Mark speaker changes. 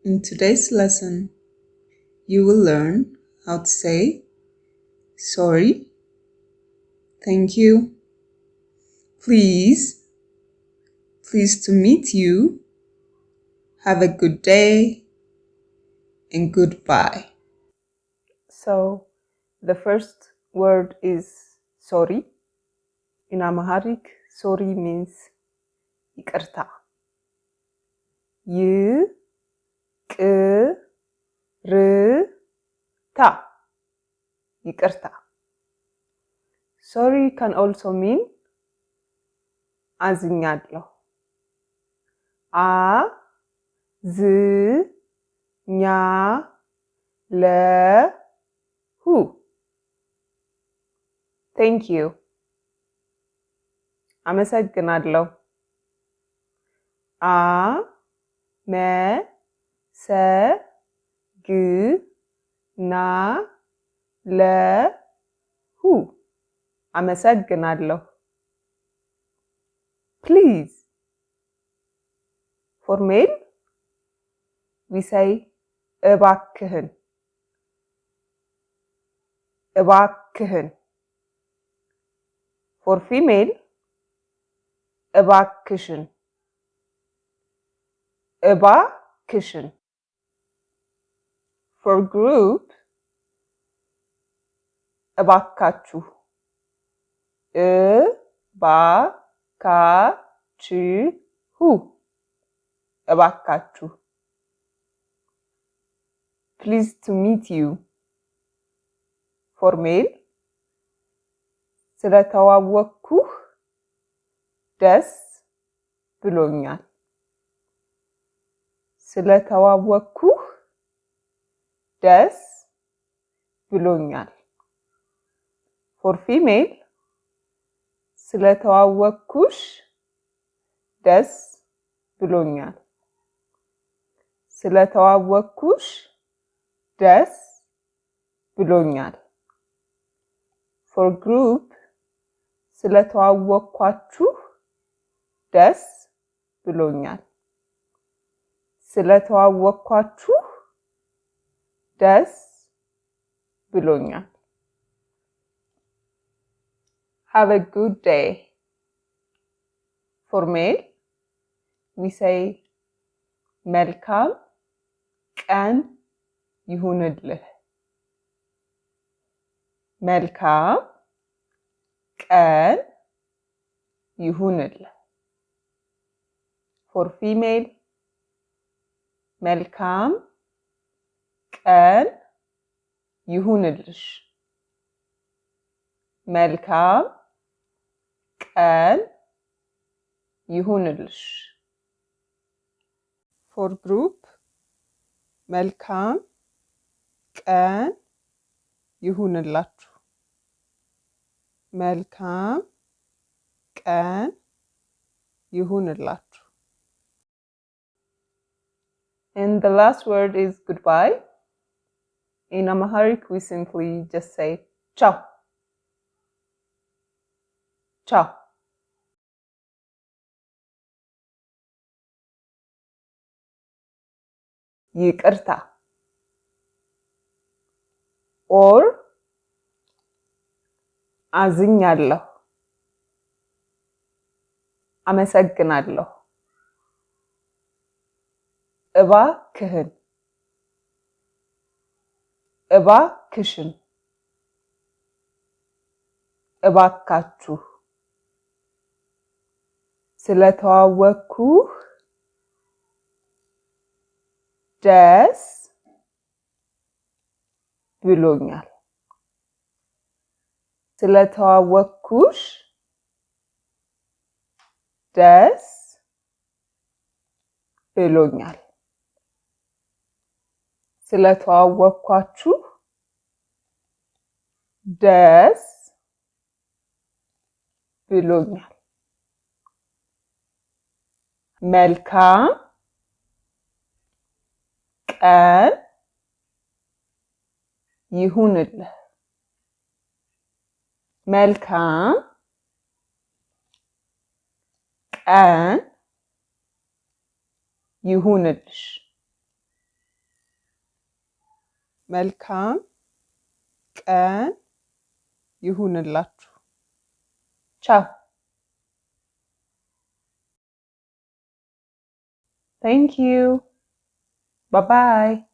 Speaker 1: In today's lesson, you will learn how to say sorry, thank you, pleased to meet you, have a good day, and goodbye.
Speaker 2: So, the first word is sorry. In Amharic, sorry means ይቅርታ. ይቅርታ. ይቅርታ. Sorry can also mean አዝኛለሁ. አዝኛለሁ. Thank you. አመሰግናለሁ. አመሰግናለሁ. Please. For male, we say እባክህን. እባክህን. For female, እባክሽን. እባክሽን. For group, እባካችሁ. እባካችሁ. እባካችሁ. Pleased to meet you. For male, ስለተዋወቅኩህ ደስ ብሎኛል. ስለተዋወቅኩህ ደስ ብሎኛል. For female, ስለተዋወቅኩሽ ደስ ብሎኛል. ስለተዋወቅኩሽ ደስ ብሎኛል. For group, ስለተዋወቅኳችሁ ደስ ብሎኛል. ስለተዋወቅኳችሁ ደስ ብሎኛል. Have a good day. For male, we say መልካም ቀን ይሁንልህ. መልካም ቀን ይሁንልህ. For female, መልካም ቀን ይሁንልሽ. መልካም ቀን ይሁንልሽ. For group, መልካም ቀን ይሁንላችሁ. መልካም ቀን ይሁንላችሁ. And the last word is goodbye. In Amharic, we simply just say ciao. Ciao. ይቅርታ. Or አዝኛለሁ. አመሰግናለሁ. እባክህን. እባክሽን. እባካችሁ. ስለተዋወቅኩህ ደስ ብሎኛል. ስለተዋወቅኩሽ ደስ ብሎኛል. ስለተዋወቅኳችሁ ደስ ብሎኛል. መልካም ቀን ይሁንልህ. መልካም ቀን ይሁንልሽ. መልካም ቀን ይሁንላችሁ። ቻው። Thank you. Bye bye.